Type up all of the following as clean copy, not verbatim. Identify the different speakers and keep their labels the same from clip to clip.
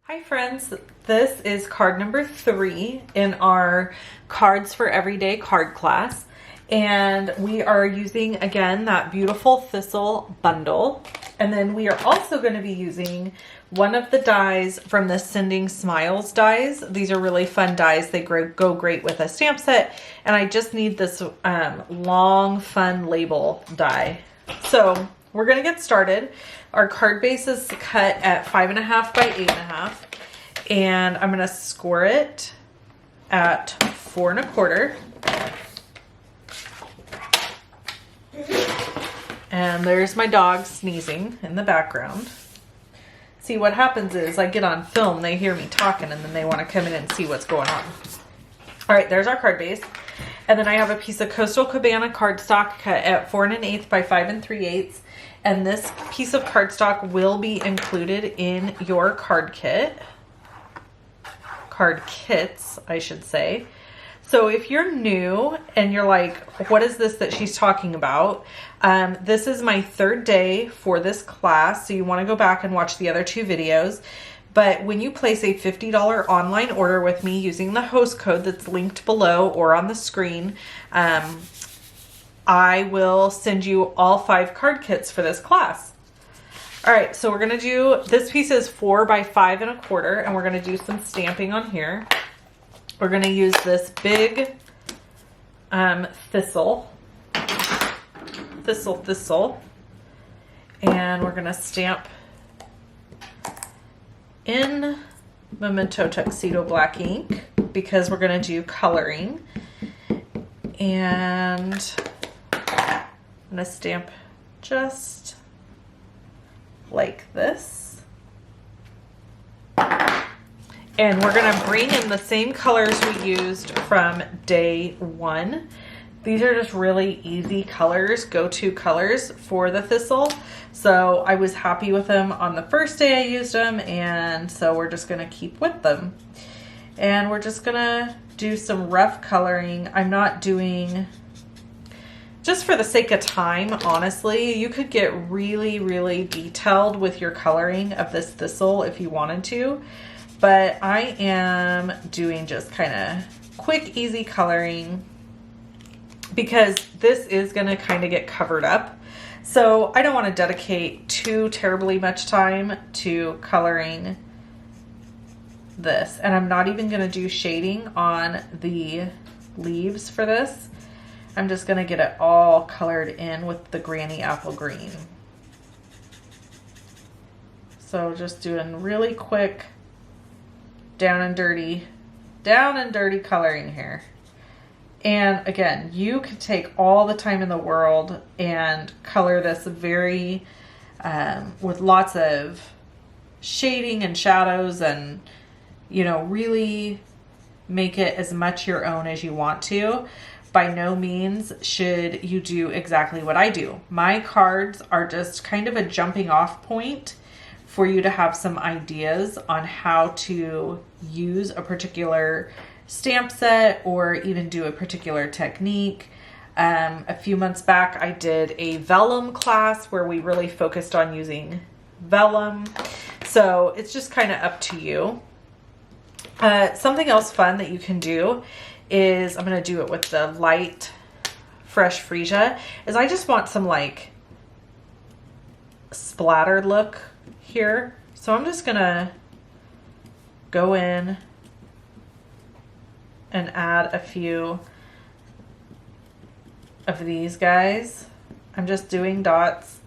Speaker 1: Hi friends, this is card number 3 in our Cards for Everyday card class, and we are using again that beautiful thistle bundle, and then we are also going to be using one of the dies from the Sending Smiles dies. These are really fun dies. They go great with a stamp set, and I just need this long fun label die. So we're going to get started. Our card base is cut at 5.5 by 8.5, and I'm going to score it at 4 1/4. And there's my dog sneezing in the background. See, what happens is I get on film, they hear me talking, and then they want to come in and see what's going on. All right, there's our card base. And then I have a piece of Coastal Cabana cardstock cut at 4 1/8 by 5 3/8. And this piece of cardstock will be included in your card kit. Card kits, I should say. So if you're new and you're like, what is this that she's talking about? This is my 3rd day for this class. So you want to go back and watch the other 2 videos. But when you place a $50 online order with me using the host code that's linked below or on the screen, I will send you all 5 card kits for this class. All right, so we're gonna do, this piece is 4 by 5 1/4, and we're gonna do some stamping on here. We're gonna use this big thistle, and we're gonna stamp in Memento Tuxedo black ink because we're gonna do coloring. And I'm going to stamp just like this. And we're going to bring in the same colors we used from day 1. These are just really easy colors, go-to colors for the thistle. So I was happy with them on the first day I used them, and so we're just going to keep with them. And we're just going to do some rough coloring. I'm not doing, just for the sake of time, honestly, you could get really, really detailed with your coloring of this thistle if you wanted to, but I am doing just kind of quick, easy coloring because this is going to kind of get covered up. So I don't want to dedicate too terribly much time to coloring this, and I'm not even going to do shading on the leaves for this. I'm just going to get it all colored in with the Granny Apple Green. So just doing really quick down and dirty coloring here. And again, you could take all the time in the world and color this very with lots of shading and shadows, and you know, really make it as much your own as you want to. By no means should you do exactly what I do. My cards are just kind of a jumping off point for you to have some ideas on how to use a particular stamp set or even do a particular technique. A few months back, I did a vellum class where we really focused on using vellum. So it's just kind of up to you. Something else fun that you can do is, I'm going to do it with the light fresh freesia, is I just want some like splattered look here. So I'm just going to go in and add a few of these guys. I'm just doing dots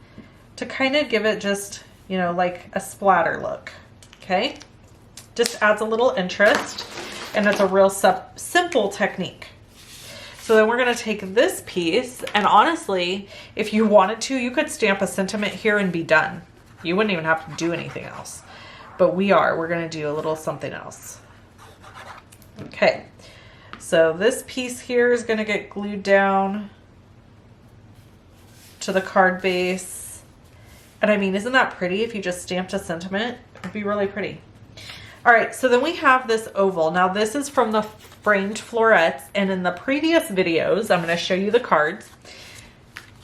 Speaker 1: to kind of give it just, you know, like a splatter look. Okay. Just adds a little interest, and it's a real simple technique. So then we're going to take this piece, and honestly, if you wanted to, you could stamp a sentiment here and be done. You wouldn't even have to do anything else. But we're going to do a little something else. Okay, so this piece here is going to get glued down to the card base. And I mean, isn't that pretty? If you just stamped a sentiment, it'd be really pretty. All right, so then we have this oval. Now this is from the framed florets, and in the previous videos, I'm going to show you the cards.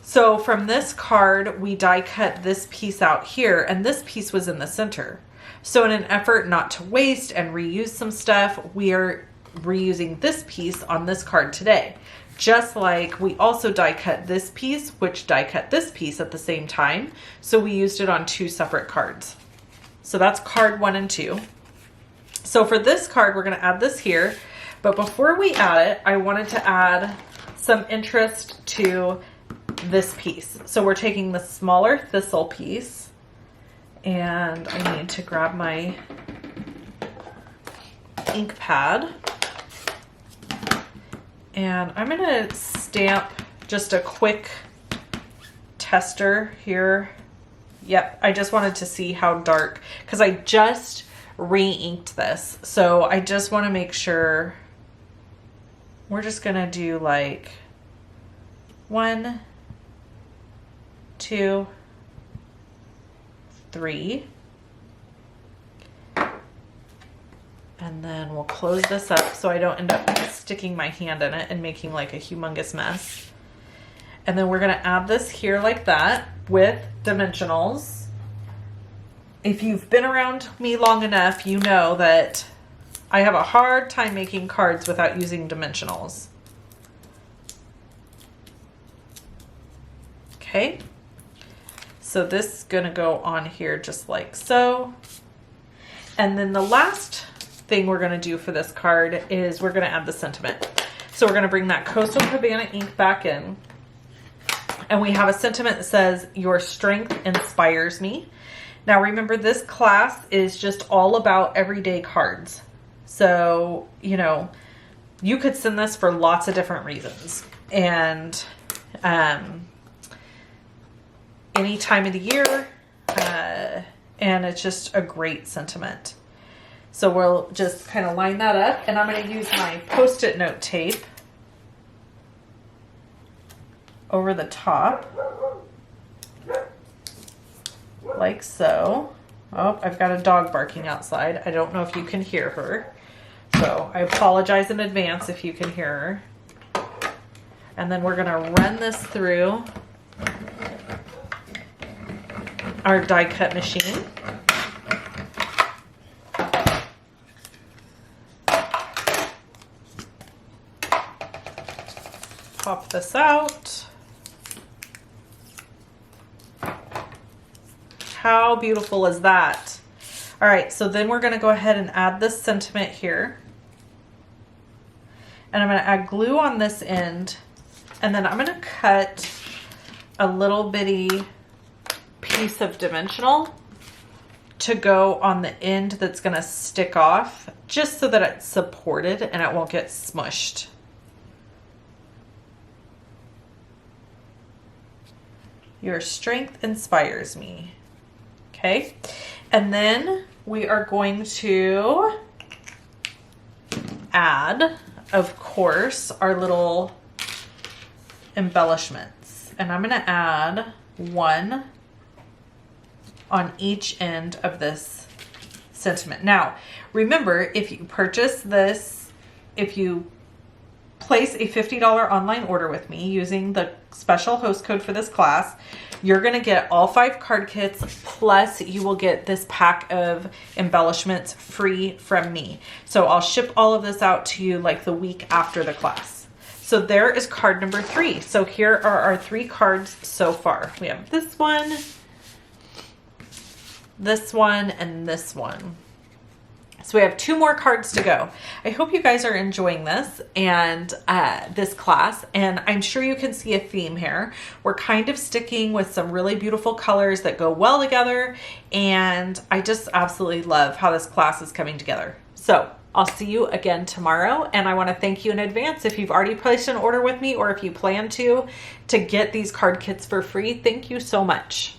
Speaker 1: So from this card, we die cut this piece out here, and this piece was in the center. So in an effort not to waste and reuse some stuff, we are reusing this piece on this card today. Just like we also die cut this piece, which die cut this piece at the same time. So we used it on 2 separate cards. So that's card 1 and 2. So for this card, we're going to add this here. But before we add it, I wanted to add some interest to this piece. So we're taking the smaller thistle piece, and I need to grab my ink pad, and I'm going to stamp just a quick tester here. Yep, I just wanted to see how dark, because I just re-inked this. So I just want to make sure. We're just going to do like 1, 2, 3. And then we'll close this up so I don't end up sticking my hand in it and making like a humongous mess. And then we're going to add this here like that with dimensionals. If you've been around me long enough, you know that I have a hard time making cards without using dimensionals. Okay, so this is going to go on here just like so. And then the last thing we're going to do for this card is we're going to add the sentiment. So we're going to bring that Coastal Cabana ink back in. And we have a sentiment that says, "Your strength inspires me." Now remember, this class is just all about everyday cards. So, you know, you could send this for lots of different reasons. And any time of the year. And it's just a great sentiment. So we'll just kind of line that up. And I'm going to use my Post-it note tape over the top. Like so. Oh, I've got a dog barking outside. I don't know if you can hear her. So I apologize in advance if you can hear her. And then we're going to run this through our die cut machine. Pop this out. How beautiful is that? All right, so then we're going to go ahead and add this sentiment here. And I'm going to add glue on this end. And then I'm going to cut a little bitty piece of dimensional to go on the end that's going to stick off, just so that it's supported and it won't get smushed. Your strength inspires me. Okay, and then we are going to add, of course, our little embellishments. And I'm going to add 1 on each end of this sentiment. Now, remember, if you purchase this, if you place a $50 online order with me using the special host code for this class, you're going to get all 5 card kits, plus you will get this pack of embellishments free from me. So I'll ship all of this out to you like the week after the class. So there is card number 3. So here are our 3 cards so far. We have this one, and this one. So we have 2 more cards to go. I hope you guys are enjoying this and this class, and I'm sure you can see a theme here. We're kind of sticking with some really beautiful colors that go well together, and I just absolutely love how this class is coming together. So I'll see you again tomorrow, and I want to thank you in advance if you've already placed an order with me or if you plan to get these card kits for free. Thank you so much.